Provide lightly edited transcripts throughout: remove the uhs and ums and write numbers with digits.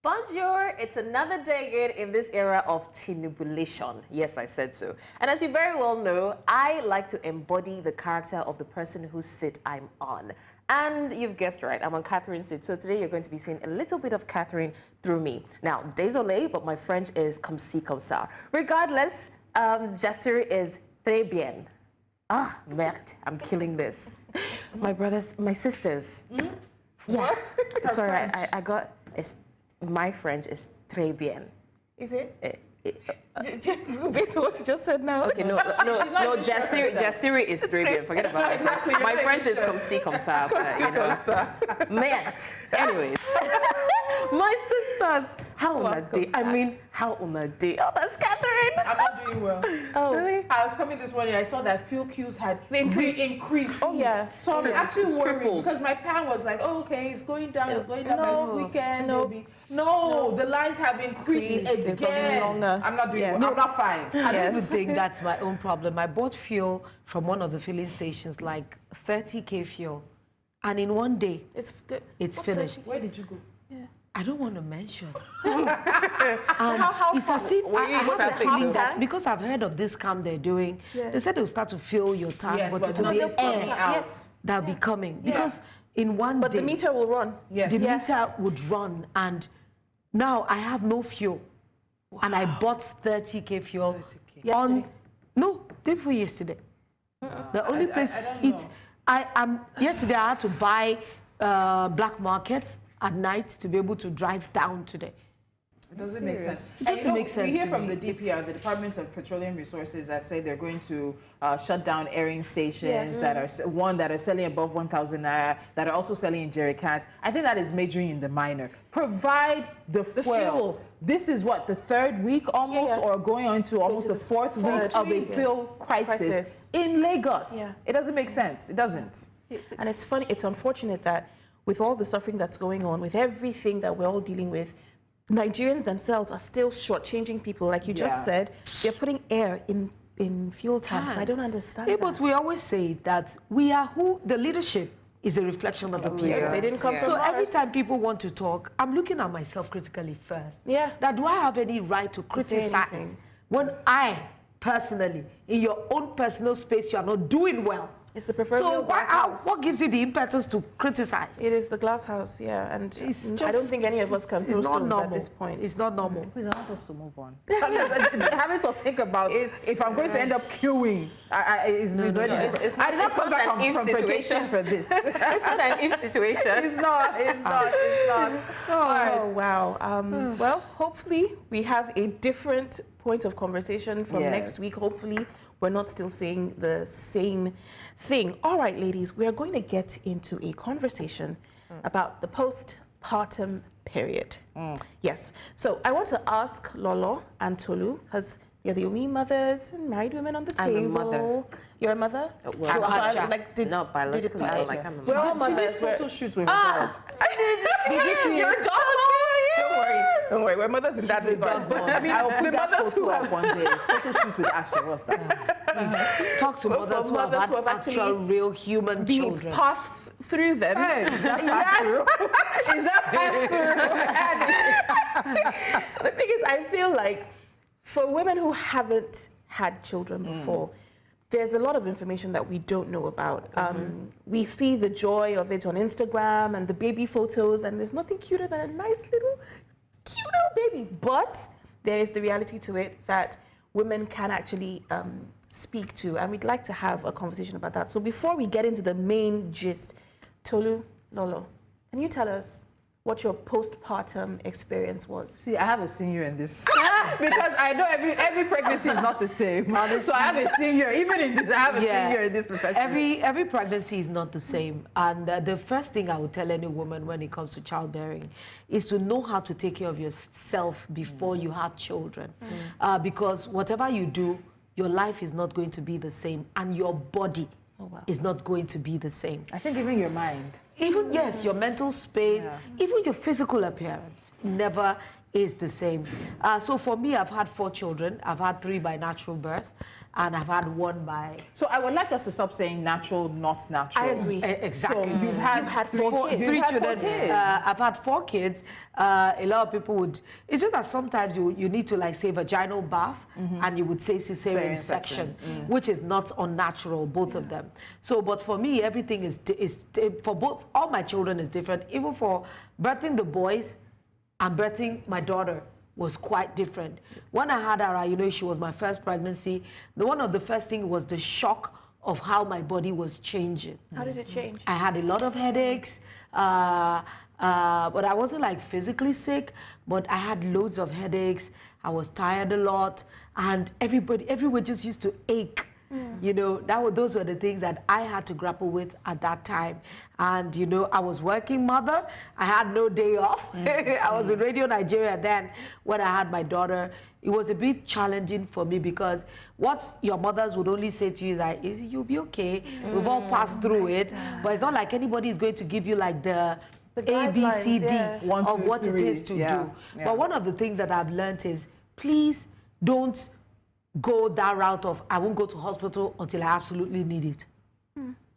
Bonjour, it's another day again in this era of tinubulation. Yes, I said so. And as you very well know, I like to embody the character of the person whose seat I'm on. And you've guessed right, I'm on Catherine's seat. So today you're going to be seeing a little bit of Catherine through me. Now, désolé, but my French is comme ci, comme ça. Regardless, Jasiri is très bien. Ah, merde, I'm killing this. My brothers, my sisters. Mm? Yeah. What? Sorry, I got... My French is très bien. Is it? Based on what you just said now. Okay, no, Jasiri is très bien. Forget about it. Exactly. My French is comme ci, comme ça. Merde. Anyways. My sisters. How on a day? I mean, how on a day? Oh, that's Catherine. I'm not doing well. Oh, really? I was coming this morning, I saw that fuel queues had increased. Oh, yeah. So I'm actually It's worried tripled. because my pan was like, oh, okay, it's going down, it's going down No. by weekend. No. Maybe. No, the lines have increased They've gotten again. longer. I'm not doing Yes. well. I'm not fine. I don't even think that's my own problem. I bought fuel from one of the filling stations, like 30k fuel, and in one day, It's good. it's finished. Where did you go? I don't want to mention. How It's far? as if Were you I in have the traffic feeling though? that because I've heard of this scam they're doing, Yeah. they said they'll start to fill your tank, Yes, but but it'll no, be they're coming air out. Yes. that'll be coming. Yeah. Because in one But day, the meter will run. Yes. the Yes. meter would run, and now I have no fuel. And I bought 30k fuel 30K. on Yesterday? no, day before yesterday. The only place I don't it's know. I am yesterday I had to buy black market at night to be able to drive down today. It doesn't make sense. It doesn't make sense We hear to from me. the DPR, the Department of Petroleum Resources, that say they're going to shut down airing stations that are that are selling above 1,000 naira, that are also selling in jerry cans. I think that is majoring in the minor. Provide the fuel. This is what, the third week almost, Yeah. or going on to almost the fourth week of a week. fuel crisis in Lagos. Yeah. It doesn't make sense. It doesn't. And it's funny, it's unfortunate that with all the suffering that's going on, with everything that we're all dealing with, Nigerians themselves are still shortchanging people. Like you Yeah. just said, they're putting air in fuel tanks. I don't understand Yeah, that. but we always say that we are who the leadership is a reflection of the people. They didn't come from So every Mars. time people want to talk, I'm looking at myself critically first. Yeah. That do I have any right to say criticize anything. when I personally, in your own personal space, you are not doing well? It's the proverbial So glass house. what gives you the impetus to criticize? It is the glass house, yeah. And It's I don't think any of us can throw it's not stones normal. at this point. It's not normal. Please, I want us to move on. Having to think about if I'm going to end up queuing. It's already. It's I did not come back an if from vacation for this. It's not an if situation. It's not. Oh, wow. Well, hopefully we have a different point of conversation from next Yes. week. Hopefully we're not still saying the same thing. All right, ladies, we are going to get into a conversation about the postpartum period. Yes. So I want to ask Lolo and Tolu, because you're the only mothers and married women on the I'm a table. mother. You're a mother? well, So, Asha. did Not biologically, it but like I'm a We're mother. all She did mothers. photo shoots with her dog. Did you see Your it? dog? Don't worry. We're mothers in that regard. But I mean, I will put the that mothers who photo have up one day. Photo shoot with Asha. What's that? Talk to Well, mothers for mothers who have had actually actual, real human beats children. pass through them. Hey, is that pass-through? Is that pass-through? So the thing is, I feel like for women who haven't had children before, there's a lot of information that we don't know about. We see the joy of it on Instagram and the baby photos, and there's nothing cuter than a nice little, cute little baby. But there is the reality to it that women can actually speak to, and we'd like to have a conversation about that. So before we get into the main gist, Tolu, Lolo, can you tell us what your postpartum experience was? See, I have a senior in this because I know every pregnancy is not the same. So I have a senior, even in this, I have a senior in this profession. Every pregnancy is not the same, and the first thing I would tell any woman when it comes to childbearing is to know how to take care of yourself before you have children, because whatever you do, your life is not going to be the same, and your body is not going to be the same. I think even your mind. Even, yes, your mental space, even your physical appearance never is the same. So for me, I've had 4 children. I've had 3 by natural birth. and I've had one by... So I would like us to stop saying natural, not natural. I agree. Exactly. So you've had four kids. Three You've had children. 4 kids. I've had 4 kids. A lot of people would... It's just that sometimes you need to like say vaginal bath, and you would say cesarean section, which is not unnatural, both of them. So, but for me, everything is for both, all my children is different. Even for birthing the boys and birthing my daughter was quite different. When I had her, you know, she was my first pregnancy. One of the first things was the shock of how my body was changing. How did it change? I had a lot of headaches, but I wasn't like physically sick, but I had loads of headaches. I was tired a lot, and everywhere just used to ache. You know, those were the things that I had to grapple with at that time. And, you know, I was working mother. I had no day off. I was in Radio Nigeria then when I had my daughter. It was a bit challenging for me because what your mothers would only say to you is like, you'll be okay. We've all passed through it. But it's not like anybody is going to give you like the A, B, C, D of what it is to do. Yeah. But one of the things that I've learned is, please don't go that route of, I won't go to hospital until I absolutely need it.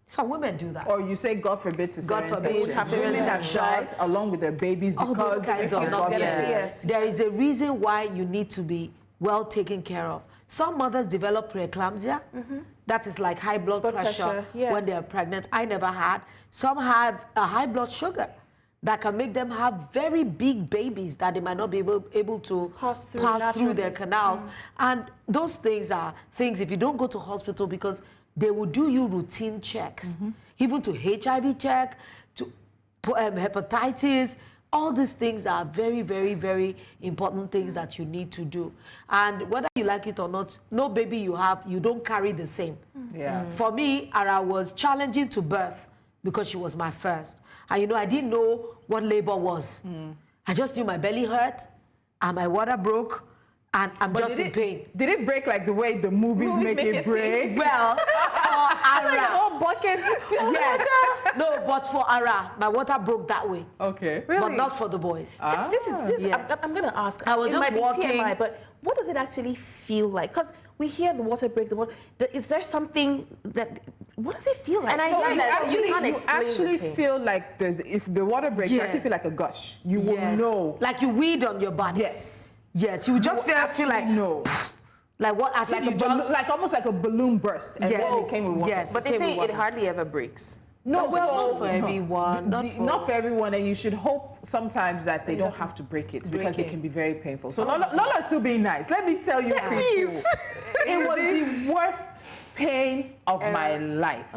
Some women do that. Or you say, God forbid, cesarean God forbid, section. Women have section. died along with their babies All those because kinds of God nonsense. forbid. Yes. There is a reason why you need to be well taken care of. Some mothers develop preeclampsia. That is like high blood pressure when they are pregnant. I never had. Some have a high blood sugar that can make them have very big babies that they might not be able to pass through their canals. And those things are things, if you don't go to hospital, because they will do you routine checks, even to HIV check, to hepatitis. All these things are very, very, very important things that you need to do. And whether you like it or not, no baby you have, you don't carry the same. Yeah. For me, Ara was challenging to birth because she was my first. And you know, I didn't know what labor was. I just knew my belly hurt and my water broke and I'm just in pain. Did it break like the way the movies make it break? Well, for Ara, Oh, buckets. yes. No, but for Ara, my water broke that way. Okay. But not for the boys. This I'm going to ask. I was it just might be walking. TMI, but what does it actually feel like? Because we hear the water break, is there something that, what does it feel like? And I No, hear you that actually, you can't explain the pain. feel like if the water breaks, you Yeah. actually feel like a gush. You will know. Like you weed on your body. Yes. Yes, you just feel like, no. like what, as Like if you just... like almost like a balloon burst, and then it came with water. Yes. But they Okay, say we it want- hardly ever breaks. No, Well, not for everyone. Not for everyone, and you should hope sometimes that they don't have to break it because it can be very painful. So Lola's still being nice. Let me tell you, people, it was the worst pain of my life.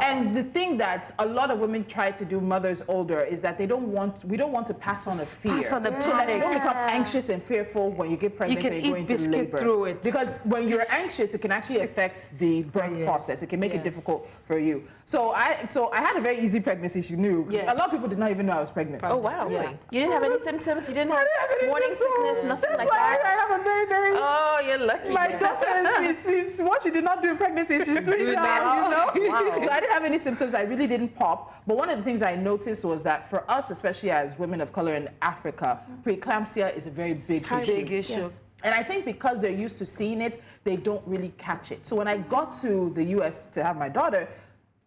And the thing that a lot of women try to do, mothers older, is that we don't want to pass on a fear. Pass on the so that you panic. don't become anxious and fearful when you get pregnant can and you go eat into biscuit labor. through it. Because when you're anxious, it can actually affect the birth process. It can make it difficult for you. So I had a very easy pregnancy, she knew. Yeah. A lot of people did not even know I was pregnant. Oh, wow. Yeah. You didn't have any symptoms? You didn't have Any morning symptoms. sickness, nothing That's like why that? I have a very, very... Oh, you're lucky. My daughter is what she did not do in pregnancy, she's doing now, you know? Wow. So I didn't have any symptoms. I really didn't pop. But one of the things I noticed was that for us, especially as women of color in Africa, preeclampsia is a very big issue. Big issue. Yes. And I think because they're used to seeing it, they don't really catch it. So when I got to the US to have my daughter,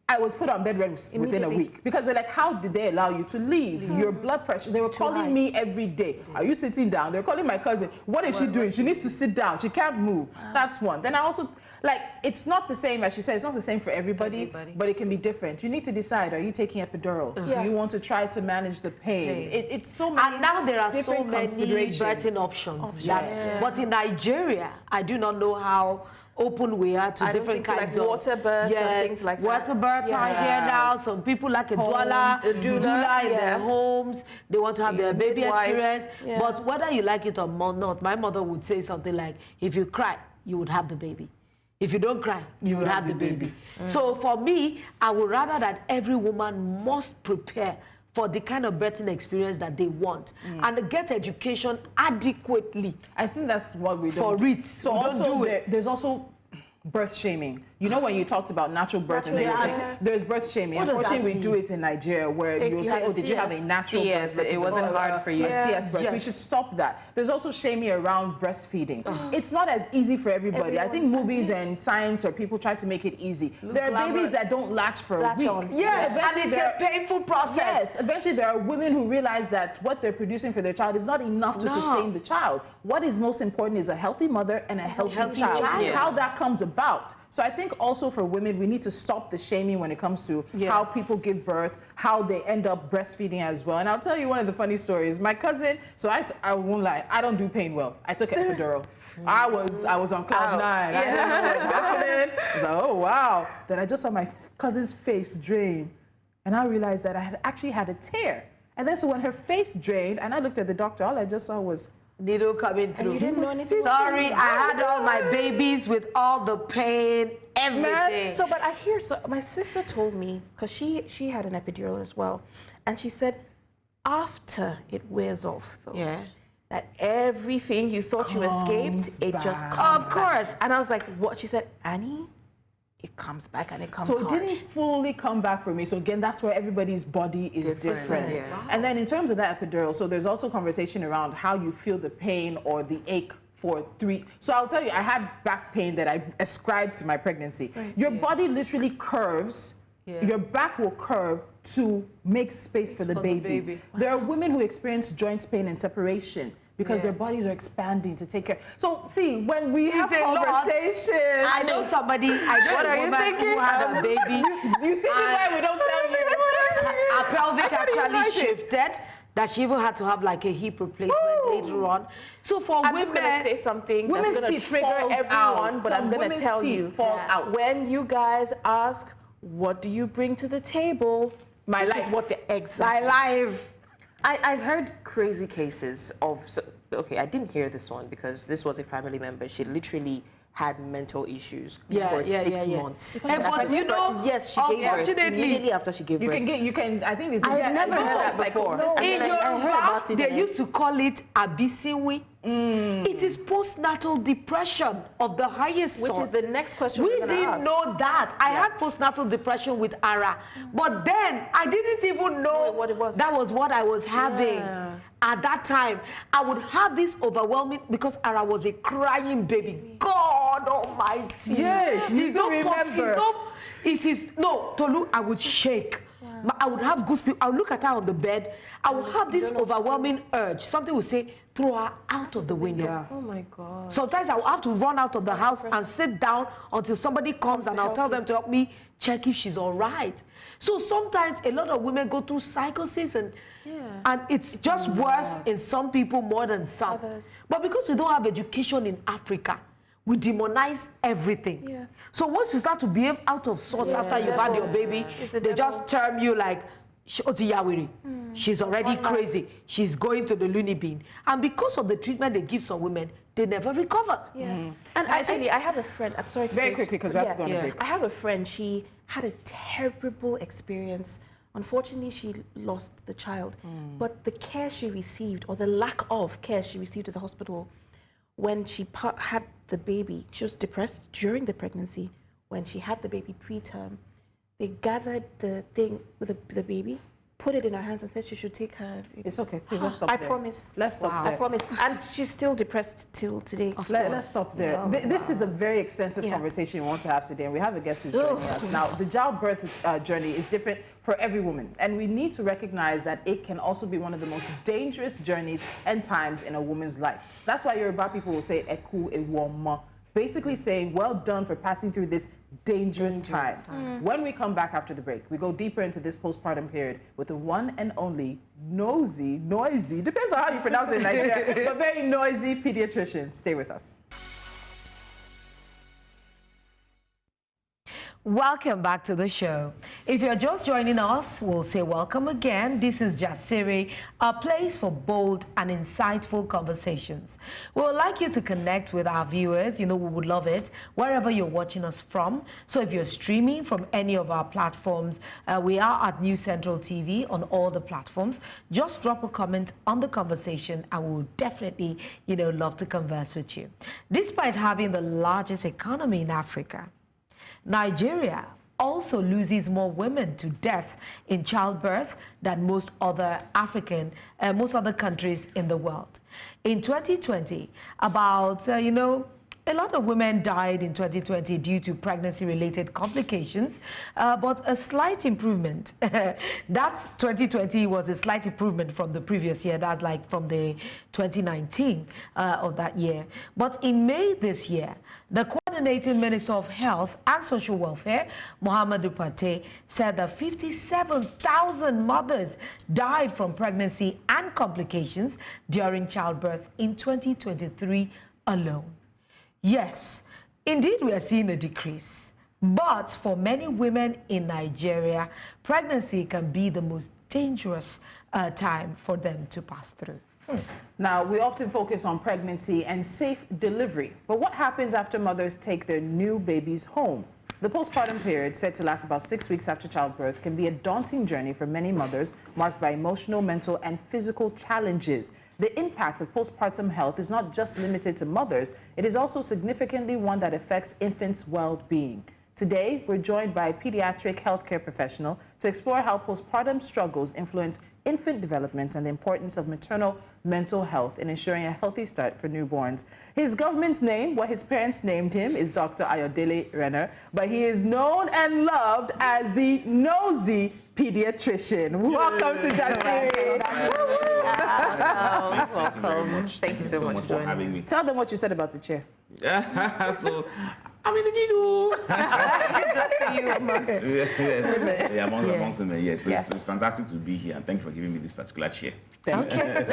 I was put on bed rest within a week because they're like, how did they allow you to leave? Your blood pressure. They were calling me every day. Are you sitting down? They're calling my cousin. What is she doing? She needs to sit down. She can't move. That's one. Then I also, like, it's not the same, as she said, it's not the same for everybody. But it can be different. You need to decide, are you taking epidural? Yeah. Do you want to try to manage the pain? It's so many And now there are so different many considerations. birthing options. Yes. But in Nigeria, I do not know how open we are to I don't different think so, kinds like of water births and things like that. Water births are here now. Some people like a doula in their homes. They want to have their baby midwife. experience. Yeah. But whether you like it or not, my mother would say something like, if you cry, you would have the baby. If you don't cry, you would have the baby. So for me, I would rather that every woman must prepare for the kind of birthing experience that they want and get education adequately. I think that's what we don't For do. it. So We don't also do it. there's also birth shaming. You know when you talked about natural birth and then Natural you say birth. there's birth shaming. What does that Unfortunately, we mean? do it in Nigeria where If you'll you say, had a oh, did you have a CS? natural CS, birth? it versus wasn't hard for you. A CS birth. We Yes. should stop that. There's also shaming around breastfeeding. It's not as easy for everybody. I think movies and science or people try to make it easy. There are glamour. babies that don't latch for a Latch week. on. Yes, and Eventually it's there a painful process. Yes, eventually there are women who realize that what they're producing for their child is not enough to No. sustain the child. What is most important is a healthy mother and a healthy child. child. How that comes about. So I think also for women, we need to stop the shaming when it comes to Yes. how people give birth, how they end up breastfeeding as well. And I'll tell you one of the funny stories. My cousin, so I won't lie, I don't do pain well. I took an epidural. I was on cloud nine. I didn't know what was happening. I was like, oh wow. Then I just saw my cousin's face drain, and I realized that I had actually had a tear. And then so when her face drained, and I looked at the doctor, all I just saw was Needle coming through. you didn't know anything? Sorry, I had all my babies with all the pain, everything. So, but I hear, so my sister told me, because she had an epidural as well, and she said after it wears off, though, Yeah. that everything you thought you escaped, it just back. comes Of course. back. And I was like, what? She said, Annie, it comes back and it comes So it hard. didn't fully come back for me. So again, that's where everybody's body is different. Yeah. And then in terms of that epidural, so there's also conversation around how you feel the pain or the ache for 3. So I'll tell you, I had back pain that I ascribed to my pregnancy. Your body literally curves. Yeah. Your back will curve to make space for the for the baby. baby. There are women who experience joint pain and separation because their bodies are expanding to take care. So see, when we have a lot. conversations, I know somebody, I know What a are you woman thinking? who had a baby. you see, this is why we don't tell you. Her pelvic even actually imagine. shifted, that she even had to have like a hip replacement later on. So for I'm women, just gonna say something that's Women's gonna teeth trigger fall everyone, out. but Some I'm gonna women's tell teeth you fall out. when you guys ask, what do you bring to the table? My this life. is what the my exact. life. I've heard crazy cases of, okay, I didn't hear this one because this was a family member. She literally had mental issues for 6 months. And but you know, yes, she gave birth unfortunately, immediately after she gave birth. You can, I think it's I had never heard that before. psychosis. I mean, in I heard Yoruba, about it they and I- used to call it abisiwi. It is postnatal depression of the highest Which sort. is the next question We we're gonna didn't ask. know that. I had postnatal depression with Ara, but then I didn't even know what it was. that was what I was having. At that time, I would have this overwhelming because Ara was a crying baby. God Almighty! Yes, you It's still not possible. remember. It is no, Tolu. I would shake. I would have goosebumps. I would look at her on the bed. I would have this overwhelming urge. Something would say, throw her out of the window. Yeah. Oh my God. Sometimes I will have to run out of the house and sit down until somebody comes and I'll tell them to help me check if she's all right. So sometimes a lot of women go through psychosis and it's just worse in some people more than some. Others. But because we don't have education in Africa, we demonize everything. Yeah. So once you start to behave out of sorts after you've had your baby, It's the they devil. just term you like, she's already crazy. She's going to the loony bin. And because of the treatment they give some women, they never recover. Yeah. And actually, I have a friend. I'm sorry to Very say- quickly, 'cause we have to go on a break. I have a friend. She had a terrible experience. Unfortunately, she lost the child. But the care she received, or the lack of care she received at the hospital, when she had the baby, she was depressed during the pregnancy. When she had the baby preterm, they gathered the thing with the baby, put it in her hands and said she should take her. It's okay. Please, let's stop I there. promise. Let's stop I there. promise. And she's still depressed till today. Let's stop there. This is a very extensive conversation we want to have today, and we have a guest who's joining us. Now, the childbirth journey is different for every woman, and we need to recognize that it can also be one of the most dangerous journeys and times in a woman's life. That's why Yoruba people will say, Eku Ewoma, basically saying, well done for passing through this dangerous time. When we come back after the break, we go deeper into this postpartum period with the one and only noisy, depends on how you pronounce it in Nigeria, but very noisy pediatrician. Stay with us. Welcome back to the show. If you're just joining us, we'll say welcome again. This is Jasiri, a place for bold and insightful conversations. We would like you to connect with our viewers. You know, we would love it, wherever you're watching us from. So if you're streaming from any of our platforms, we are at News Central TV on all the platforms. Just drop a comment on the conversation and we will definitely, love to converse with you. Despite having the largest economy in Africa, Nigeria also loses more women to death in childbirth than most other countries in the world. In 2020, about, a lot of women died in 2020 due to pregnancy-related complications, but a slight improvement. That 2020 was a slight improvement from the previous year, that's like from the 2019 of that year. But in May this year, the Coordinating Minister of Health and Social Welfare, Muhammadu Pate, said that 57,000 mothers died from pregnancy and complications during childbirth in 2023 alone. Yes, indeed we are seeing a decrease, but for many women in Nigeria, pregnancy can be the most dangerous time for them to pass through. Now, we often focus on pregnancy and safe delivery, but what happens after mothers take their new babies home? The postpartum period, said to last about 6 weeks after childbirth, can be a daunting journey for many mothers, marked by emotional, mental, and physical challenges. The impact of postpartum health is not just limited to mothers, it is also significantly one that affects infants' well-being. Today, we're joined by a pediatric healthcare professional to explore how postpartum struggles influence infant development and the importance of maternal mental health in ensuring a healthy start for newborns. His government's name, what his parents named him, is Dr. Ayodele Renner, but he is known and loved as the Noisy Pediatrician. Welcome to Jasiri. Welcome. Thank you so much for having me. Tell them what you said about the chair. So, I'm in the middle. Amongst women, yes. So it's fantastic to be here, and thank you for giving me this particular chair. Okay.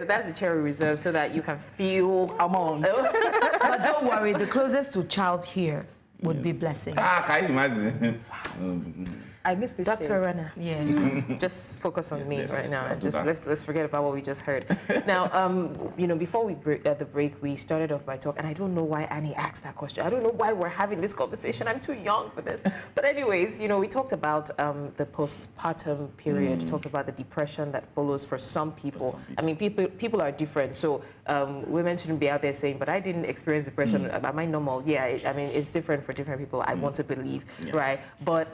That's the chair we reserve so that you can feel Amon. But don't worry, the closest to child here would be blessing. Can you imagine? I missed this. Dr. Renner. Yeah. Just focus on me Yes, right yes, now. I'll do Just that. let's forget about what we just heard. Now, before we break the break, we started off by talk, and I don't know why Annie asked that question. I don't know why we're having this conversation. I'm too young for this. But anyways, we talked about the postpartum period. Talked about the depression that follows for some people. I mean, people are different, so women shouldn't be out there saying, "But I didn't experience depression. Am I normal?" Yeah, it's different for different people. I want to believe, right? But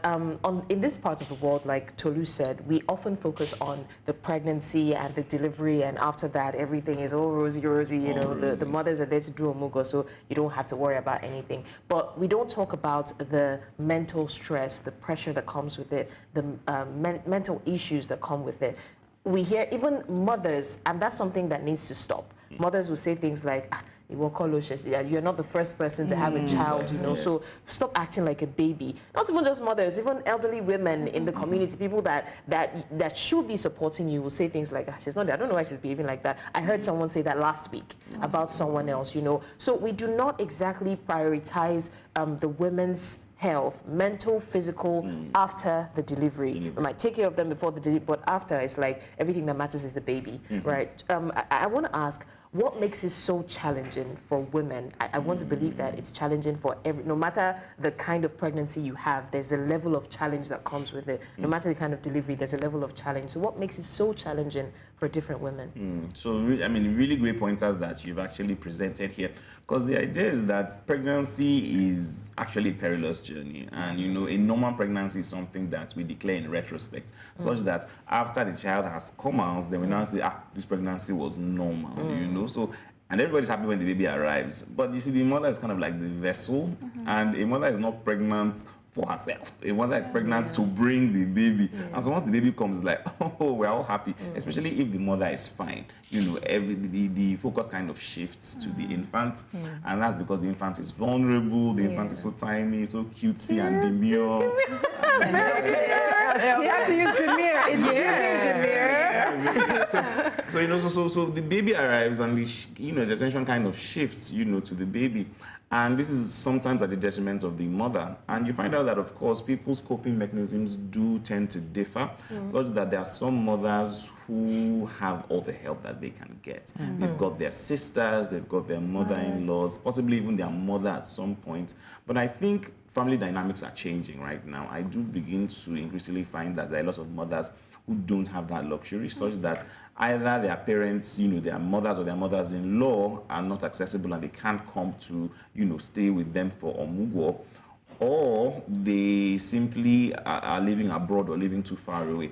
in this part of the world, like Tolu said, we often focus on the pregnancy and the delivery, and after that, everything is all rosy. The mothers are there to do a mugo, so you don't have to worry about anything. But we don't talk about the mental stress, the pressure that comes with it, the mental issues that come with it. We hear even mothers, and that's something that needs to stop. Mothers will say things like, you're not the first person to have a child, so stop acting like a baby. Not even just mothers, even elderly women in the community, people that should be supporting you will say things like, she's not there. I don't know why she's behaving like that. I heard someone say that last week about someone else, So we do not exactly prioritize the women's health, mental, physical, after the delivery. We might take care of them before the delivery, but after, it's like everything that matters is the baby, right? I want to ask, what makes it so challenging for women? I want to believe that it's challenging for no matter the kind of pregnancy you have, there's a level of challenge that comes with it. No matter the kind of delivery, there's a level of challenge. So what makes it so challenging for different women? So, really great pointers that you've actually presented here. Because the idea is that pregnancy is actually a perilous journey. And, a normal pregnancy is something that we declare in retrospect, such that after the child has come out, then we now say, this pregnancy was normal, So, and everybody's happy when the baby arrives. But you see, the mother is kind of like the vessel, and a mother is not pregnant for herself. A mother is pregnant to bring the baby. And so once the baby comes, like, we're all happy, especially if the mother is fine. The focus kind of shifts to the infant. And that's because the infant is vulnerable, the infant is so tiny, so cutesy and demure. You have to use demure. It's So the baby arrives and the attention kind of shifts, to the baby. And this is sometimes at the detriment of the mother. And you find out that, of course, people's coping mechanisms do tend to differ, such that there are some mothers who have all the help that they can get. They've got their sisters, they've got their mother-in-laws, possibly even their mother at some point. But I think family dynamics are changing right now. I do begin to increasingly find that there are lots of mothers who don't have that luxury, such that either their parents, their mothers or their mothers-in-law are not accessible and they can't come to, stay with them for omugo, or they simply are living abroad or living too far away.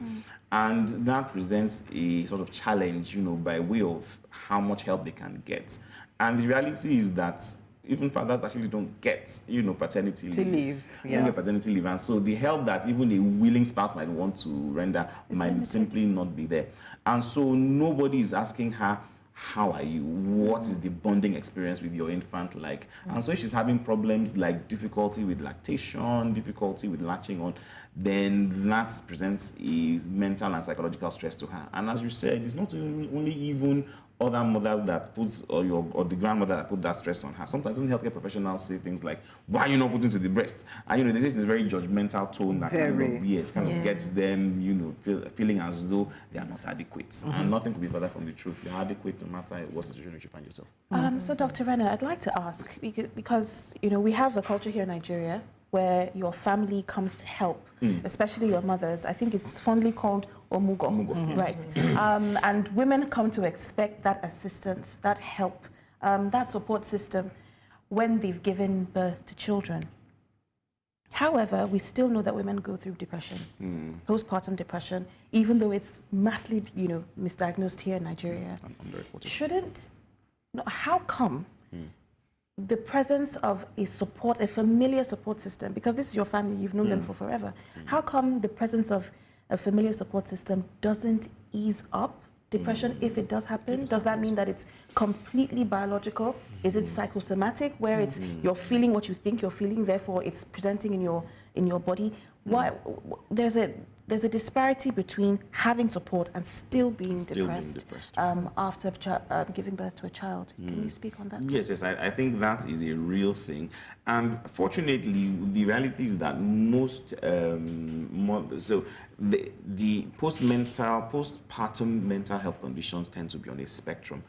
And that presents a sort of challenge, by way of how much help they can get. And the reality is that even fathers actually don't get, paternity leave. Don't get paternity leave. And so the help that even a willing spouse might want to render might simply not be there. And so nobody is asking her, how are you? What is the bonding experience with your infant like? And so if she's having problems like difficulty with lactation, difficulty with latching on, then that presents a mental and psychological stress to her. And as you said, it's not only even other mothers that puts, or the grandmother that put that stress on her. Sometimes even healthcare professionals say things like, why are you not putting to the breast? And they say this very judgmental tone that kind of gets them, feeling as though they are not adequate. And nothing could be further from the truth. You're adequate no matter what situation you find yourself. So Dr. Renner, I'd like to ask, because we have a culture here in Nigeria where your family comes to help, especially your mothers. I think it's fondly called omugo, right? And women come to expect that assistance, that help, that support system when they've given birth to children. However, we still know that women go through depression, postpartum depression, even though it's massively, misdiagnosed here in Nigeria. How come the presence of a familiar support system, because this is your family, you've known them for forever, how come the presence of a familiar support system doesn't ease up depression if it does happen? Does that mean that it's completely biological? Is it psychosomatic, where it's you're feeling what you think you're feeling, therefore it's presenting in your body? Why there's a disparity between having support and still being depressed. After giving birth to a child. Can you speak on that? Yes, I think that is a real thing. And fortunately, the reality is that most mothers, so the postpartum mental health conditions tend to be on a spectrum,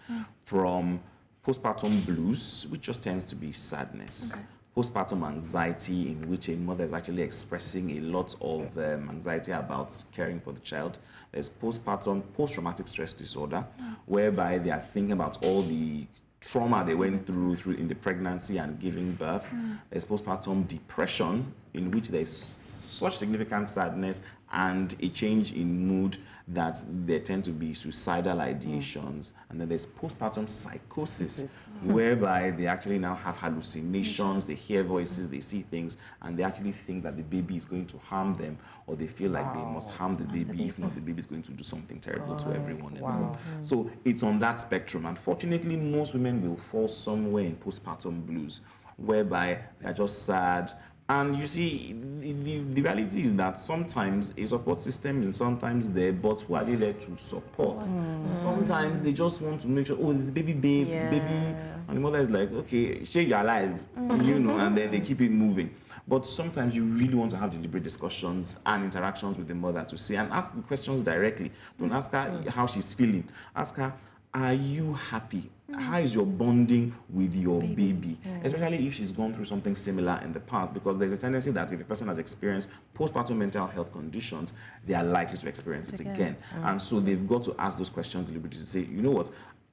from postpartum blues, which just tends to be sadness. Postpartum anxiety, in which a mother is actually expressing a lot of anxiety about caring for the child. There's postpartum post-traumatic stress disorder, whereby they are thinking about all the trauma they went through in the pregnancy and giving birth. There's postpartum depression, in which there's such significant sadness and a change in mood that there tend to be suicidal ideations. And then there's postpartum psychosis, whereby they actually now have hallucinations, they hear voices, they see things, and they actually think that the baby is going to harm them, or they feel like they must harm the baby, if not the baby is going to do something terrible to everyone in the home. So it's on that spectrum. Unfortunately, most women will fall somewhere in postpartum blues, whereby they're just sad. And you see, the reality is that sometimes a support system is sometimes there, but who are they there to support? Sometimes they just want to make sure, oh, this baby bathes, this baby, and the mother is like, okay, share your life, and then they keep it moving. But sometimes you really want to have deliberate discussions and interactions with the mother to see and ask the questions directly. Don't ask her how she's feeling. Ask her, are you happy? How is your bonding with your baby? Especially if she's gone through something similar in the past, because there's a tendency that if a person has experienced postpartum mental health conditions, they are likely to experience it again. And so they've got to ask those questions deliberately to say, you know what,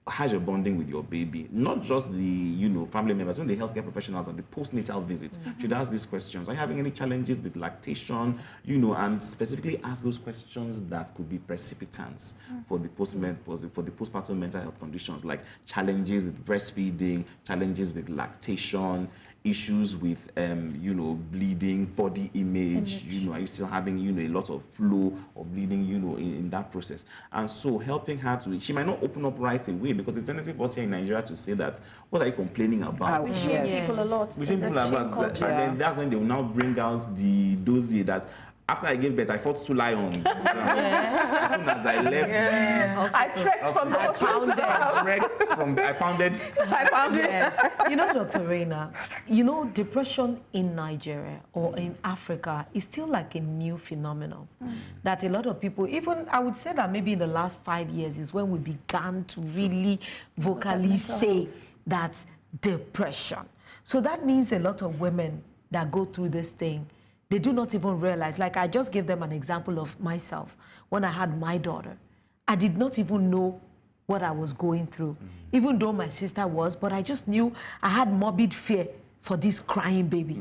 how's your bonding with your baby? Not just the, family members, even the healthcare professionals at the postnatal visits should ask these questions. Are you having any challenges with lactation? And specifically ask those questions that could be precipitants for the postpartum mental health conditions, like challenges with breastfeeding, challenges with lactation, issues with, bleeding, body image, are you still having, a lot of flow or bleeding, in that process? And so helping her she might not open up right away, because the tendency for us here in Nigeria to say that, what are you complaining about? We shame people a lot. We shame people about that. And then that's when they will now bring out the dossier that, after I gave birth, I fought 2 lions. As soon as I left, I trekked from the hospital to the house. I pounded. Yes. You know, Dr. Renner, you know, depression in Nigeria or in Africa is still like a new phenomenon that a lot of people, even I would say that maybe in the last 5 years is when we began to really vocally say that depression. So that means a lot of women that go through this thing, they do not even realize. Like I just gave them an example of myself. When I had my daughter, I did not even know what I was going through, even though my sister was, but I just knew I had morbid fear for this crying baby.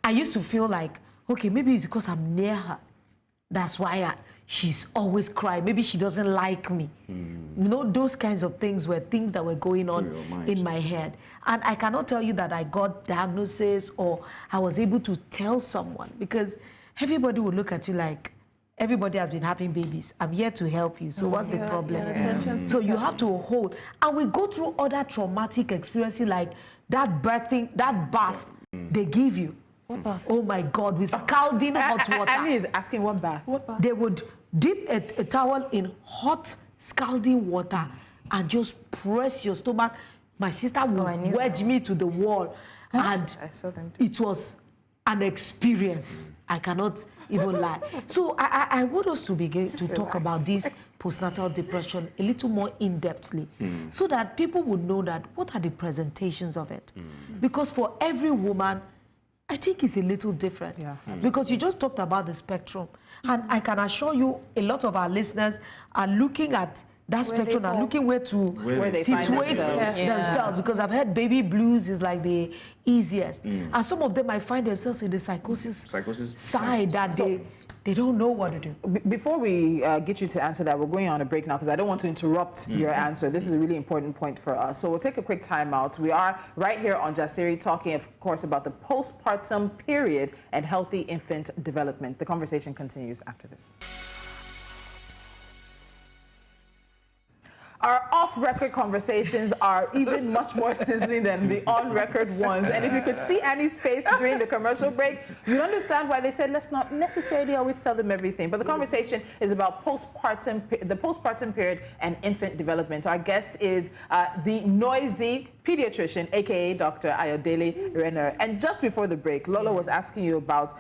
I used to feel like, okay, maybe it's because I'm near her. That's why she's always crying. Maybe she doesn't like me. You know, those kinds of things were things that were going on in my head. And I cannot tell you that I got diagnosis or I was able to tell someone, because everybody would look at you like, everybody has been having babies. I'm here to help you. So what's the problem? So you have to hold. And we go through other traumatic experiences like that birthing, that bath they give you. Oh my God, with scalding hot water. Annie is asking what bath? They would dip a towel in hot, scalding water and just press your stomach. My sister would wedge me to the wall, and I saw them. it was an experience. I cannot even lie. So I want us to begin to talk about this postnatal depression a little more in-depthly, so that people would know that what are the presentations of it. Because for every woman, I think it's a little different. Because you just talked about the spectrum. And I can assure you, a lot of our listeners are looking at that spectrum and looking where they situate themselves. Because I've heard baby blues is like the easiest. And some of them might find themselves in the psychosis side that they don't know what to do. Before we get you to answer that, we're going on a break now because I don't want to interrupt your answer. This is a really important point for us. So we'll take a quick time out. We are right here on Jasiri talking, of course, about the postpartum period and healthy infant development. The conversation continues after this. Our off-record conversations are even much more sizzling than the on-record ones. And if you could see Annie's face during the commercial break, you'd understand why they said let's not necessarily always tell them everything. But the conversation is about the postpartum period and infant development. Our guest is the Noisy Pediatrician, aka Dr. Ayodele Renner. And just before the break, Lola was asking you about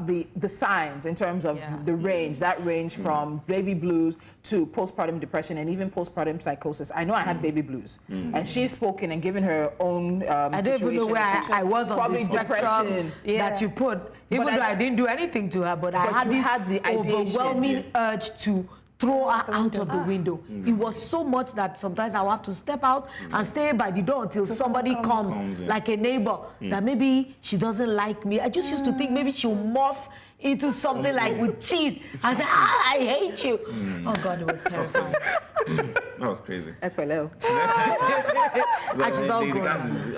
the signs in terms of the range, that range from baby blues to postpartum depression and even postpartum psychosis. I know I had baby blues, and she's spoken and given her own I don't even know where I was on the spectrum that you put, even though I didn't do anything to her, but I had this overwhelming urge to throw her out of the window. It was so much that sometimes I would have to step out and stay by the door until somebody comes like a neighbor, that maybe she doesn't like me. I just used to think maybe she'll morph into something like with teeth and say, I hate you. Oh God, it was terrifying. That was crazy.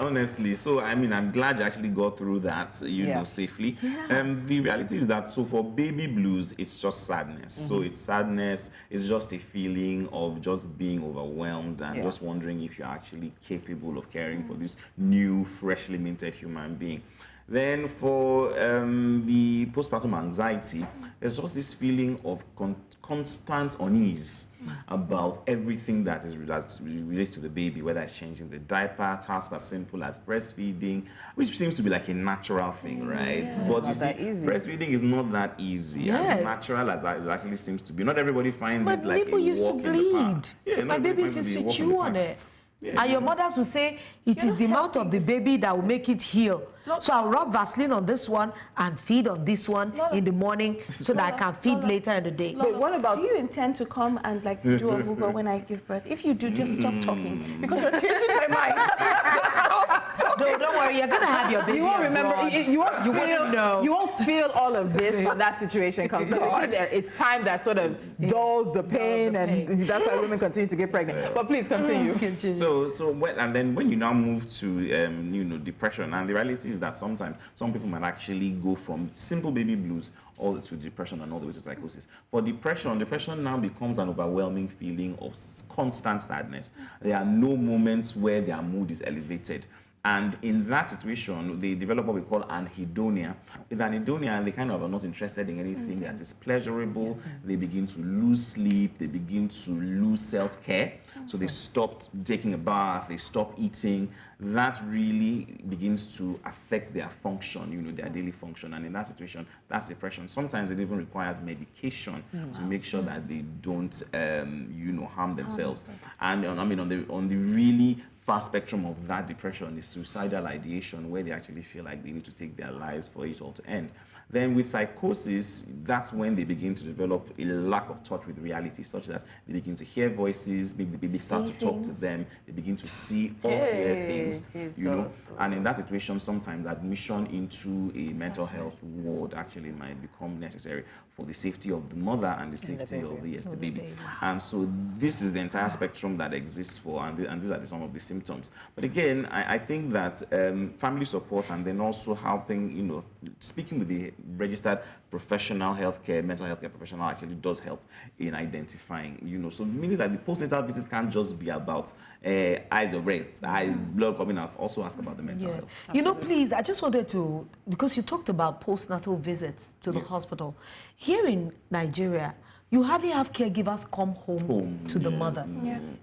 Honestly, so I mean, I'm glad you actually got through that, you know, safely. The reality is that, so for baby blues, it's just sadness. So it's sadness, it's just a feeling of just being overwhelmed and just wondering if you're actually capable of caring for this new, freshly minted human being. Then for the postpartum anxiety, there's just this feeling of constant unease about everything that relates to the baby, whether it's changing the diaper, tasks as simple as breastfeeding, which seems to be like a natural thing, right? But you see, breastfeeding is not that easy, as natural as that it actually seems to be. Not everybody finds it like a walk used to bleed. My babies used to chew on it. And your mothers will say, it is the mouth of the baby that will make it heal. So I'll rub Vaseline on this one and feed on this one in the morning so that I can feed later in the day. But what about... Do you intend to come and like do a Google when I give birth? If you do, just stop talking because you're changing my mind. No, don't worry. You're gonna have your baby. You won't remember. You won't feel all of this when that situation comes. Because it's time that sort of dulls the pain, and that's why women continue to get pregnant. But please continue. So when you now move to depression, and the reality is that sometimes some people might actually go from simple baby blues all to depression and all the way to psychosis. For depression now becomes an overwhelming feeling of constant sadness. There are no moments where their mood is elevated. And in that situation, they develop what we call anhedonia. With anhedonia, they kind of are not interested in anything that is pleasurable. They begin to lose sleep. They begin to lose self-care. So they stop taking a bath. They stop eating. That really begins to affect their function, their daily function. And in that situation, that's depression. Sometimes it even requires medication to make sure that they don't, harm themselves. And on the really far spectrum of that depression is suicidal ideation, where they actually feel like they need to take their lives for it all to end. Then with psychosis, that's when they begin to develop a lack of touch with reality, such that they begin to hear voices, the baby starts to talk to them, they begin to see or hear things, And in that situation, sometimes admission into a mental health ward actually might become necessary for the safety of the mother and the safety of the baby. And so this is the entire spectrum that exists and these are some of the symptoms. But again, I think that family support and then also helping, speaking with the registered professional mental health care professional actually does help in identifying, so meaning that the postnatal visits can't just be about eyes of rest, eyes, blood coming out, also ask about the mental health. Please, I just wanted to, because you talked about postnatal visits to the hospital. Here in Nigeria, you hardly have caregivers come home to the mother.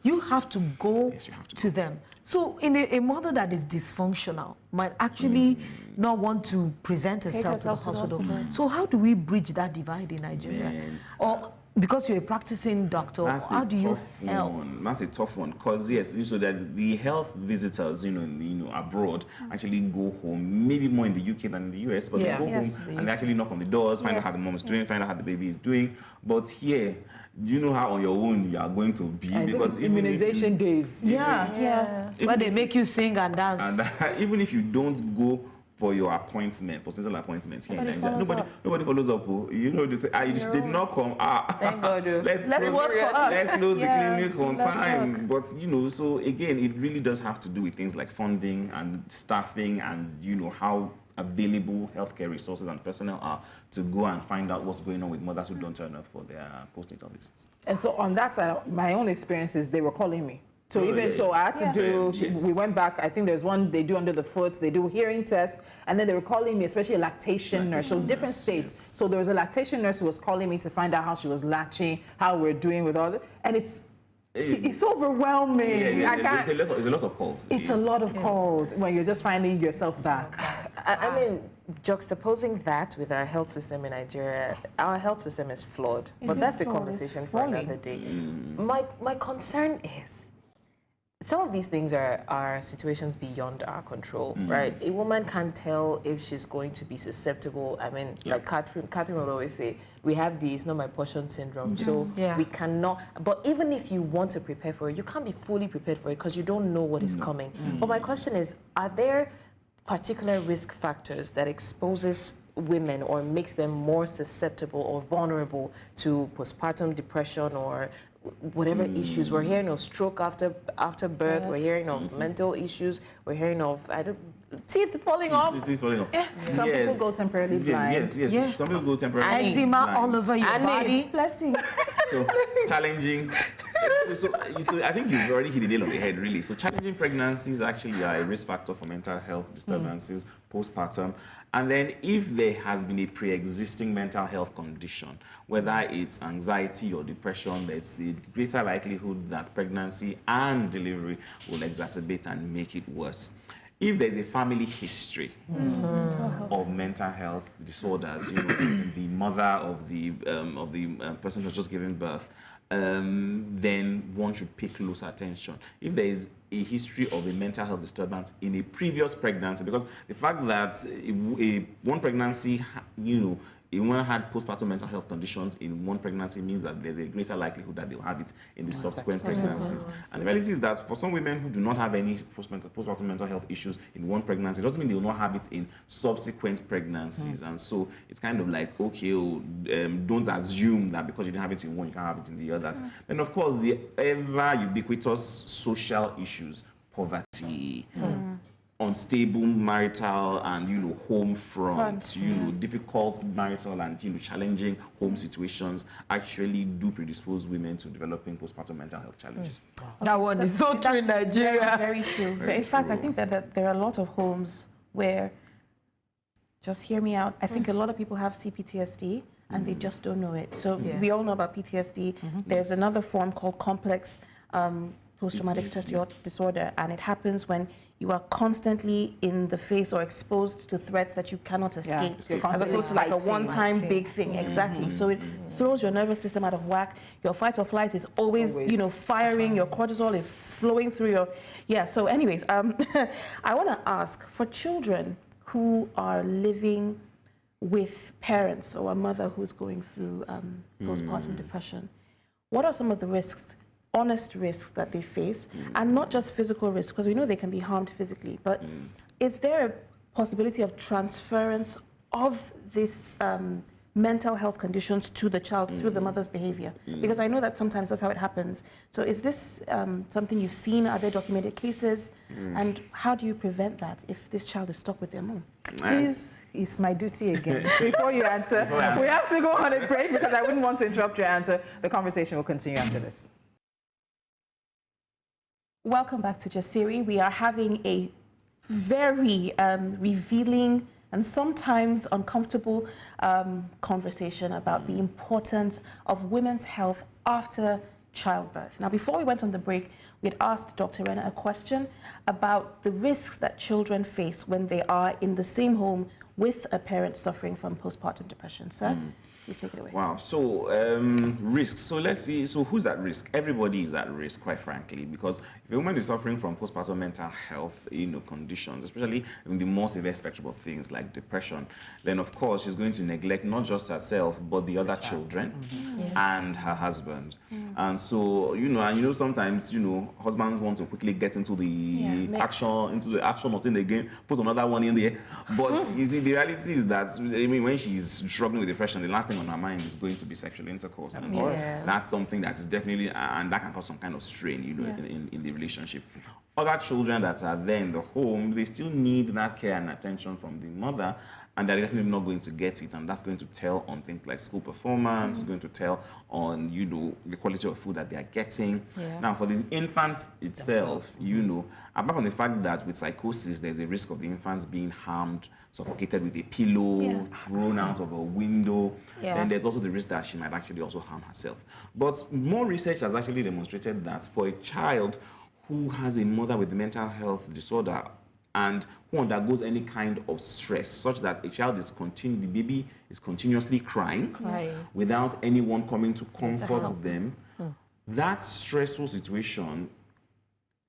You have to go to them. So in a mother that is dysfunctional might actually not want to present herself to the hospital. So how do we bridge that divide in Nigeria? Or because you're a practicing doctor, how do you help? That's a tough one, because yes, so that the health visitors, abroad actually go home, maybe more in the UK than in the US, but they go home and they actually knock on the doors, find out how the mom is doing, find out how the baby is doing. But here, do you know how on your own you are going to be? Because immunization days. Where they make you sing and dance. And even if you don't go for your appointment, postnatal appointment here in Nigeria, nobody follows up. They say, you just did not come. Thank God. Let's work for us. Let's close the clinic on time. But, so again, it really does have to do with things like funding and staffing and, how available healthcare resources and personnel are to go and find out what's going on with mothers who don't turn up for their postnatal visits. And so on that side, my own experiences, they were calling me. So I had to do, we went back, I think there's one they do under the foot, they do hearing tests, and then they were calling me, especially a lactation nurse, so different states. So there was a lactation nurse who was calling me to find out how she was latching, how we're doing with all that, and it's overwhelming. It's a lot of calls. It's a lot of calls when you're just finding yourself back. I mean, juxtaposing that with our health system in Nigeria, our health system is flawed. But that's a conversation for another day. My concern is, some of these things are situations beyond our control, right? A woman can't tell if she's going to be susceptible. I mean, like Catherine would always say, we have the "it's not my portion" syndrome. So we cannot, but even if you want to prepare for it, you can't be fully prepared for it because you don't know what is coming. But my question is, are there particular risk factors that exposes women or makes them more susceptible or vulnerable to postpartum depression or whatever issues? We're hearing of stroke after birth. We're hearing of mental issues. We're hearing of teeth falling off. Teeth falling off. Some people go temporarily blind. Yes. Some people go temporarily eczema blind. all over your body. Blessings. So challenging. So I think you've already hit the nail on the head, really. So challenging pregnancies actually are a risk factor for mental health disturbances postpartum. And then if there has been a pre-existing mental health condition, whether it's anxiety or depression, there's a greater likelihood that pregnancy and delivery will exacerbate and make it worse. If there's a family history of mental health disorders, the mother of the person who's just given birth, then one should pay close attention. If there is a history of a mental health disturbance in a previous pregnancy, because the fact that one pregnancy, a woman had postpartum mental health conditions in one pregnancy means that there's a greater likelihood that they'll have it in the subsequent pregnancies. And the reality is that for some women who do not have any postpartum mental health issues in one pregnancy, it doesn't mean they will not have it in subsequent pregnancies. And so it's kind of like, okay, don't assume that because you didn't have it in one, you can't have it in the others. Then, of course, the ever ubiquitous social issues, poverty, unstable marital and home front, difficult marital and challenging home situations actually do predispose women to developing postpartum mental health challenges. That one is so true in Nigeria. Very, very true. In fact, I think that there are a lot of homes where, just hear me out, I think a lot of people have CPTSD and they just don't know it. So we all know about PTSD. There's another form called complex post-traumatic stress disorder, and it happens when you are constantly in the face or exposed to threats that you cannot escape, as opposed to like a one-time big thing. Exactly. So it throws your nervous system out of whack. Your fight or flight is always firing. Your cortisol is flowing through your... So anyways, I want to ask, for children who are living with parents or a mother who's going through postpartum depression, what are some of the risks, honest risks that they face, and not just physical risks, because we know they can be harmed physically, but is there a possibility of transference of this mental health conditions to the child through the mother's behavior? Because I know that sometimes that's how it happens. So is this something you've seen? Are there documented cases? And how do you prevent that if this child is stuck with their mom? Please, it's my duty again. Before you answer, we have to go on a break because I wouldn't want to interrupt your answer. The conversation will continue after this. Welcome back to Jasiri. We are having a very revealing and sometimes uncomfortable conversation about the importance of women's health after childbirth. Now, before we went on the break, we had asked Dr. Renner a question about the risks that children face when they are in the same home with a parent suffering from postpartum depression. Sir, please take it away. Wow. So risks. So let's see. So who's at risk? Everybody is at risk, quite frankly, because if a woman is suffering from postpartum mental health, conditions, especially in the more severe spectrum of things like depression, then of course she's going to neglect not just herself but the other children and her husband. And so sometimes husbands want to quickly get into the action routine again, put another one in there. But you see, the reality is that when she's struggling with depression, the last thing on her mind is going to be sexual intercourse. And so that's something that is definitely, and that can cause some kind of strain, in the relationship. Other children that are there in the home, they still need that care and attention from the mother, and they're definitely not going to get it, and that's going to tell on things like school performance. It's going to tell on the quality of food that they are getting. Now, for the infant itself, apart from the fact that with psychosis there's a risk of the infants being harmed, suffocated with a pillow, thrown out of a window, then there's also the risk that she might actually also harm herself. But more research has actually demonstrated that for a child who has a mother with mental health disorder and who undergoes any kind of stress, such that the baby is continuously crying without anyone coming to comfort them, that stressful situation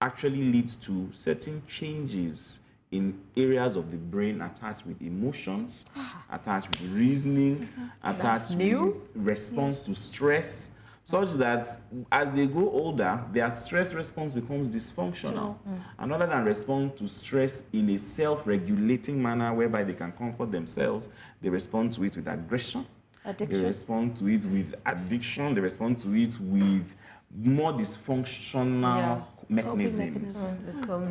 actually leads to certain changes in areas of the brain attached with emotions, attached with reasoning, attached with response to stress, such that as they grow older, their stress response becomes dysfunctional. And rather than respond to stress in a self-regulating manner whereby they can comfort themselves, they respond to it with aggression, they respond to it with addiction, they respond to it with more dysfunctional mechanisms.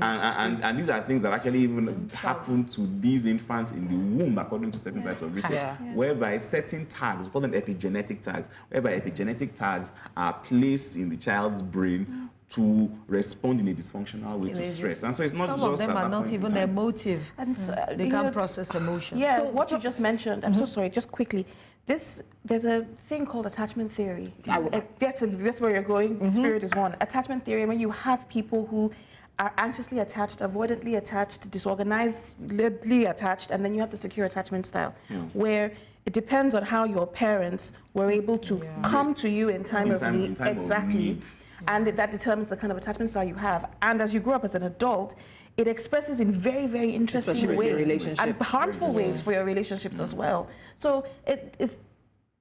And these are things that actually even happen to these infants in the womb, according to certain types of research, whereby certain tags, we call them epigenetic tags, whereby epigenetic tags are placed in the child's brain to respond in a dysfunctional way to stress. And so it's not some just of them are not even emotive. And so, they can't process emotions. So what you just mentioned, I'm so sorry, just quickly. There's a thing called attachment theory. That's where you're going. Spirit is one. Attachment theory, when you have people who are anxiously attached, avoidantly attached, disorganizedly attached, and then you have the secure attachment style, where it depends on how your parents were able to come to you in time of need. Exactly. And that determines the kind of attachment style you have. And as you grow up as an adult, it expresses in very, very interesting ways and harmful ways for your relationships as well. So it's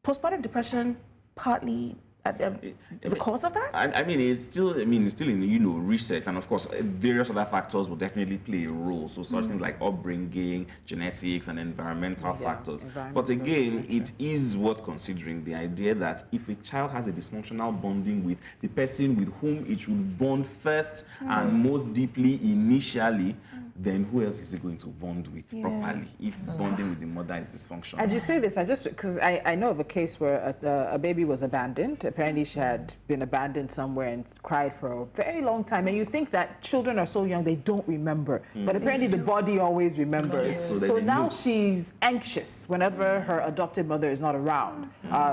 postpartum depression partly the cause of that? It's still in research, and of course various other factors will definitely play a role. So such things like upbringing, genetics, and environmental factors. But again, it is worth considering the idea that if a child has a dysfunctional bonding with the person with whom it should bond first and most deeply initially, then who else is he going to bond with properly if bonding with the mother is dysfunctional? As you say this, because I know of a case where a baby was abandoned. Apparently she had been abandoned somewhere and cried for a very long time. And you think that children are so young, they don't remember. But apparently the body always remembers. Yes. So now she's anxious whenever her adopted mother is not around.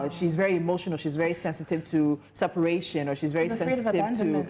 She's very emotional. She's very sensitive to separation, or she's very sensitive to...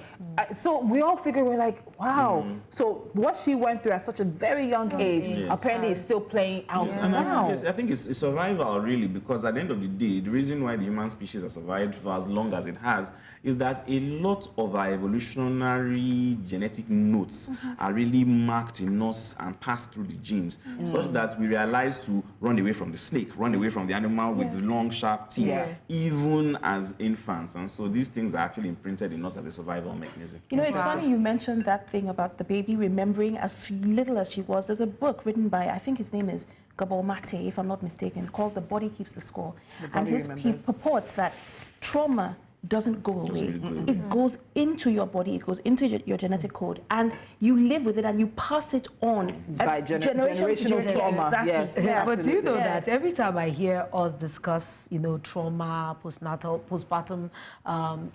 so we all figure, we're like, wow. So what she went through at such a very young age apparently is still playing out now. Yes, I think it's survival, really, because at the end of the day, the reason why the human species has survived for as long as it has is that a lot of our evolutionary genetic notes are really marked in us and passed through the genes, such that we realize to run away from the snake, run away from the animal with the long, sharp teeth, even as infants. And so these things are actually imprinted in us as a survival mechanism. You know, it's funny you mentioned that thing about the baby remembering as little as she was. There's a book written by, I think his name is Gabor Mate, if I'm not mistaken, called The Body Keeps the Score. And he purports that trauma doesn't go away. It goes into your body, it goes into your genetic code, and you live with it and you pass it on. By generational trauma. Exactly. Yes. Yeah. But do you know that every time I hear us discuss, trauma, postpartum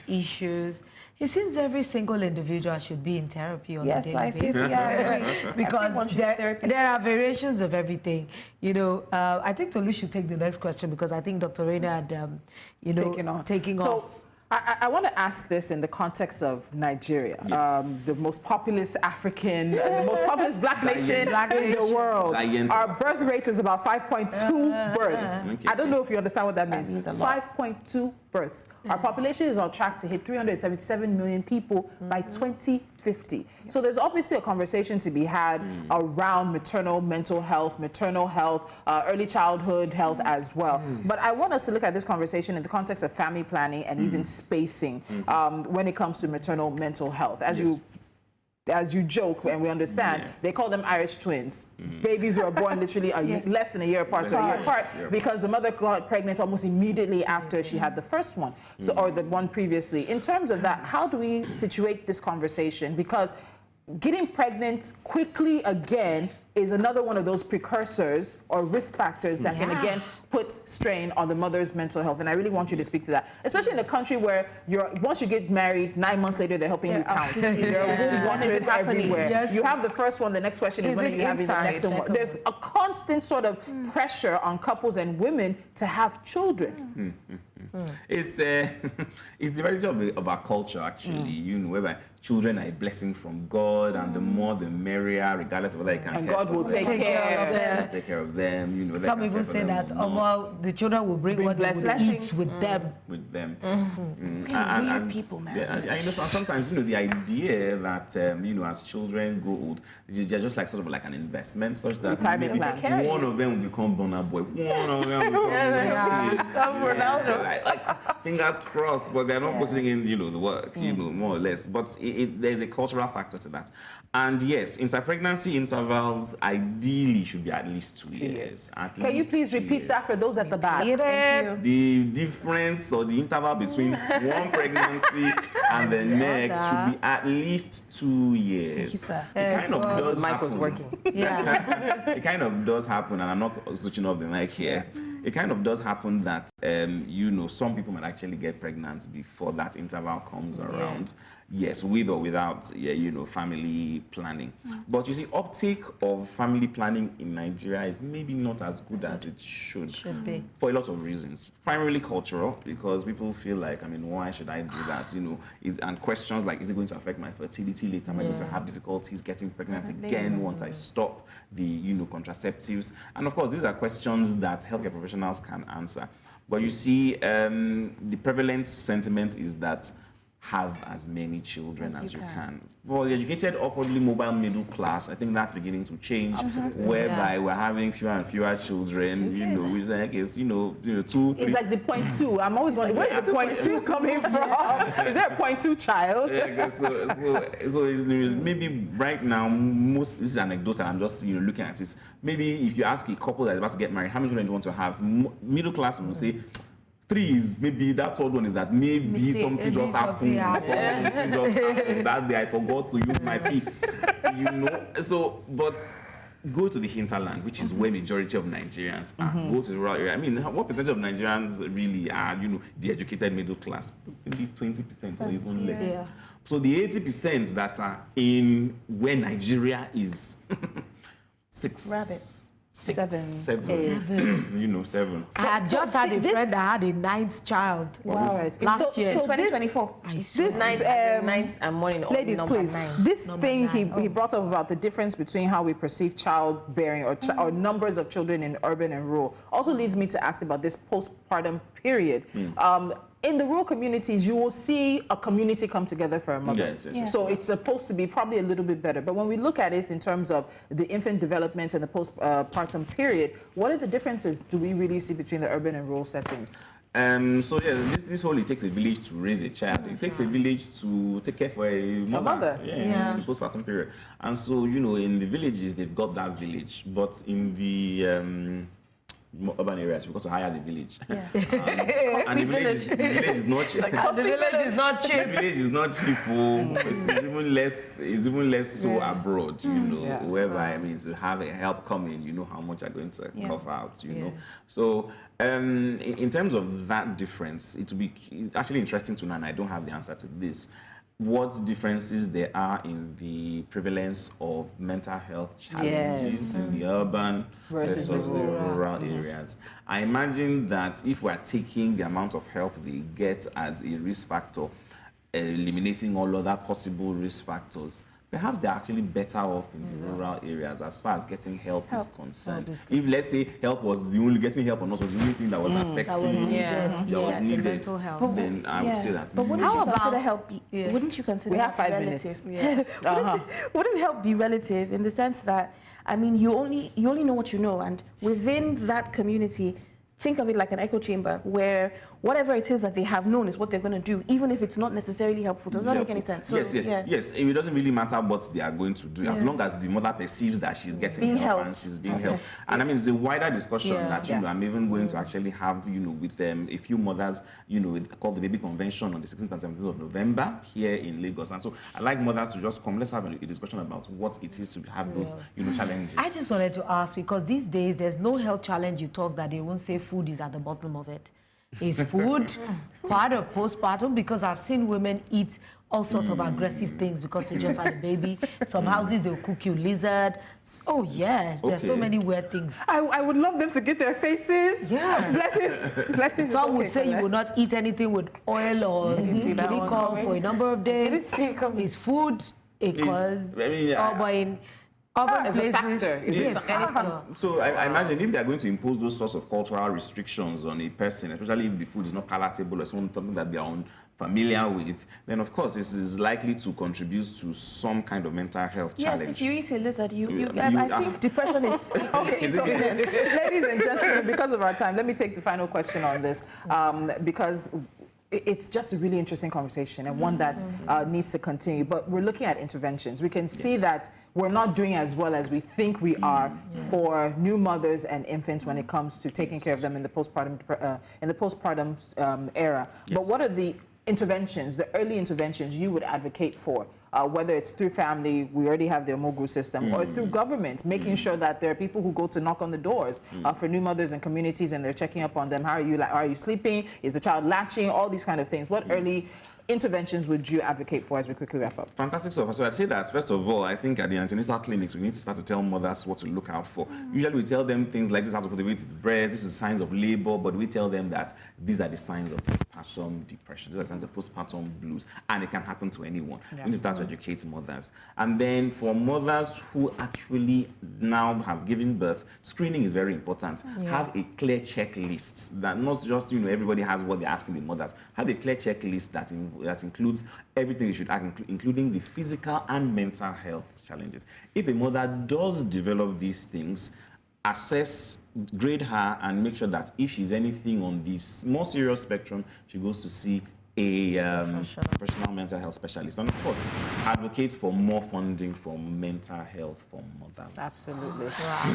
issues, it seems every single individual should be in therapy on a daily basis. Because there are variations of everything. I think Tolu should take the next question, because I think Dr. Renner had, taking off. I want to ask this in the context of Nigeria, the most populous African, the most populous black nation in the world. Our birth rate is about 5.2 births. I don't know if you understand what that means. 5.2 births. Our population is on track to hit 377 million people by 2050. So there's obviously a conversation to be had around maternal mental health, maternal health, early childhood health as well. But I want us to look at this conversation in the context of family planning and even spacing when it comes to maternal mental health. As you joke, and we understand, they call them Irish twins. Babies who are born literally less than a year apart to a year apart, because the mother got pregnant almost immediately after she had the first one, or the one previously. In terms of that, how do we situate this conversation? Because getting pregnant quickly again is another one of those precursors or risk factors that can again put strain on the mother's mental health. And I really want you to speak to that, especially in a country where once you get married, 9 months later they're helping you count. There are womb watchers everywhere. You have the first one, the next question is when you have the next one. There's a constant sort of pressure on couples and women to have children. It's the reality of our culture, actually, whereby children are a blessing from God, and the more the merrier, regardless of whether you can and God will take care of them. Some people say that, the children will bring what they will eat with them. And people, man. And sometimes, the idea that, as children grow old, they're just like sort of like an investment, such that maybe one of them will become Burna Boy, one of them will become like fingers crossed, but they're not putting in, the work, more or less. But there's a cultural factor to that. And yes, interpregnancy intervals ideally should be at least 2 years. Can you please repeat that for those at the back? The difference or the interval between one pregnancy and the next should be at least 2 years. It kind of does happen. Working. It kind of does happen, and I'm not switching off the mic here. It kind of does happen that, some people might actually get pregnant before that interval comes around. Yes, with or without, family planning. But you see, uptake of family planning in Nigeria is maybe not as good as it should be. For a lot of reasons. Primarily cultural, because people feel like, why should I do that? And questions like, is it going to affect my fertility later? Am I going to have difficulties getting pregnant again once I stop the, contraceptives? And of course, these are questions that healthcare professionals can answer. But you see, the prevalent sentiment is that have as many children as you can. For the educated, upwardly mobile middle class, I think that's beginning to change, whereby we're having fewer and fewer children, which I guess, 2, 3. It's like the 0.2. I'm always wondering, where's the 0.2 coming from? Is there a 0.2 child? So it's maybe right now, this is anecdotal, I'm just, looking at this. Maybe if you ask a couple that's about to get married, how many children do you want to have? Middle class will say, 3 is maybe that third one is that maybe something just happened. Something just happened that day. I forgot to use my pee. You know. So, but go to the hinterland, which is where majority of Nigerians are. Go to the rural area. I mean, what percentage of Nigerians really are, the educated middle class? Maybe 20% or even less. Yeah. So the 80% that are in where Nigeria is 6. Rabbits. 6, 7. 7. I had just had a friend that had a 9th child. Wow. Right. Last year. 2024. This ninth and morning. Ladies, please. 9. This thing he brought up about the difference between how we perceive childbearing or numbers of children in urban and rural also leads me to ask about this postpartum period. In the rural communities, you will see a community come together for a mother. Yes. So it's supposed to be probably a little bit better. But when we look at it in terms of the infant development and the postpartum period, what are the differences do we really see between the urban and rural settings? So yes, this whole it takes a village to raise a child. It takes a village to take care for a mother. In the postpartum period. And so, in the villages, they've got that village. But in the urban areas, you've got to hire the village. And the village is not cheap. The village is not cheap. The village is not cheap. It's even less so abroad, whereby I mean to have a help coming, you know how much are going to cover out, you know. So in terms of that difference, it will be actually interesting to know, and I don't have the answer to this, what differences there are in the prevalence of mental health challenges in the urban versus the rural areas. I imagine that if we're taking the amount of help they get as a risk factor, eliminating all other possible risk factors, perhaps they're actually better off in the rural areas as far as getting help is concerned. If, let's say, getting help or not was the only thing that was affecting, that was needed, mental health. then I would say that. But wouldn't you consider help be, wouldn't you consider We have 5 relative? minutes. Wouldn't help be relative in the sense that, I mean, you only know what you know, and within that community, think of it like an echo chamber where whatever it is that they have known is what they're going to do, even if it's not necessarily helpful. Does that make any sense? So, yes. It doesn't really matter what they are going to do, as long as the mother perceives that she's getting help and she's being helped. And I mean, it's a wider discussion that I'm even going to actually have, with a few mothers, called the Baby Convention on the 16th and 17th of November here in Lagos. And so I like mothers to just come. Let's have a discussion about what it is to have those, challenges. I just wanted to ask, because these days there's no health challenge you talk that they won't say food is at the bottom of it. Is food part of postpartum? Because I've seen women eat all sorts of aggressive things because they just had a baby. Some houses, they'll cook you lizard. Oh, yes, there's so many weird things. I would love them to get their faces. Yeah. Blessings. Some would say you will not eat anything with oil or glycol for a number of days. Is food a cause? But in urban places, So I imagine if they're going to impose those sorts of cultural restrictions on a person, especially if the food is not palatable or something that they're unfamiliar with, then of course this is likely to contribute to some kind of mental health challenge. Yes, if you eat a lizard, I think depression is... Okay, so ladies and gentlemen, because of our time, let me take the final question on this, because it's just a really interesting conversation and one that needs to continue. But we're looking at interventions. We can see that we're not doing as well as we think we are for new mothers and infants when it comes to taking care of them in the postpartum era. But what are the interventions, the early interventions you would advocate for? Whether it's through family, we already have the Omogu system, or through government, making sure that there are people who go to knock on the doors for new mothers and communities, and they're checking up on them. How are you sleeping? Is the child latching? All these kind of things. What early interventions would you advocate for as we quickly wrap up? Fantastic stuff. So I'd say that, first of all, I think at the antenatal clinics, we need to start to tell mothers what to look out for. Usually we tell them things like this, how to put the baby to the breast, this is signs of labor, but we tell them that these are the signs of postpartum depression, these are signs of postpartum blues, and it can happen to anyone. We need to start to educate mothers. And then for mothers who actually now have given birth, screening is very important. Have a clear checklist that not just, everybody has what they're asking the mothers. Have a clear checklist that includes everything you should act, including the physical and mental health challenges. If a mother does develop these things, assess, grade her, and make sure that if she's anything on this more serious spectrum, she goes to see a professional mental health specialist, and of course advocates for more funding for mental health for mothers. Absolutely.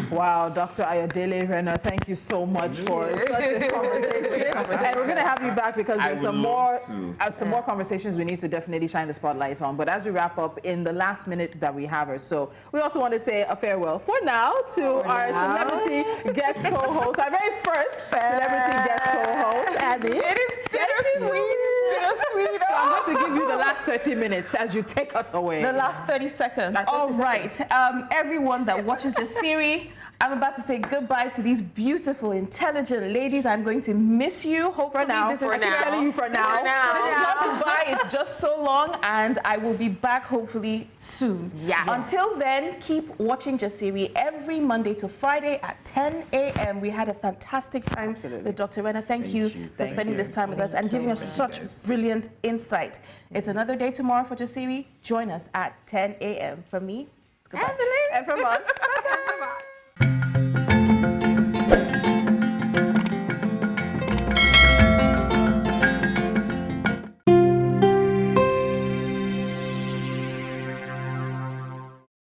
Wow, Dr. Ayodele Renner, thank you so much for such a conversation. And we're going to have you back because there's some more conversations we need to definitely shine the spotlight on. But as we wrap up in the last minute that we have or so, we also want to say a farewell for now to our celebrity guest co-host, our very first celebrity guest co-host, Abby. It is bittersweet. Bittersweet. So I'm going to give you the last 30 minutes as you take us away. The last 30 seconds. All right. Everyone that watches Jasiri, I'm about to say goodbye to these beautiful, intelligent ladies. I'm going to miss you. Hopefully, this is telling you for now. This is not goodbye. It's just so long, and I will be back hopefully soon. Yes. Until then, keep watching Jasiri every Monday to Friday at 10 a.m. We had a fantastic time with Dr. Renner. Thank you for spending this time with us and giving us such brilliant insight. It's another day tomorrow for Jasiri. Join us at 10 a.m. From me, goodbye. And from us.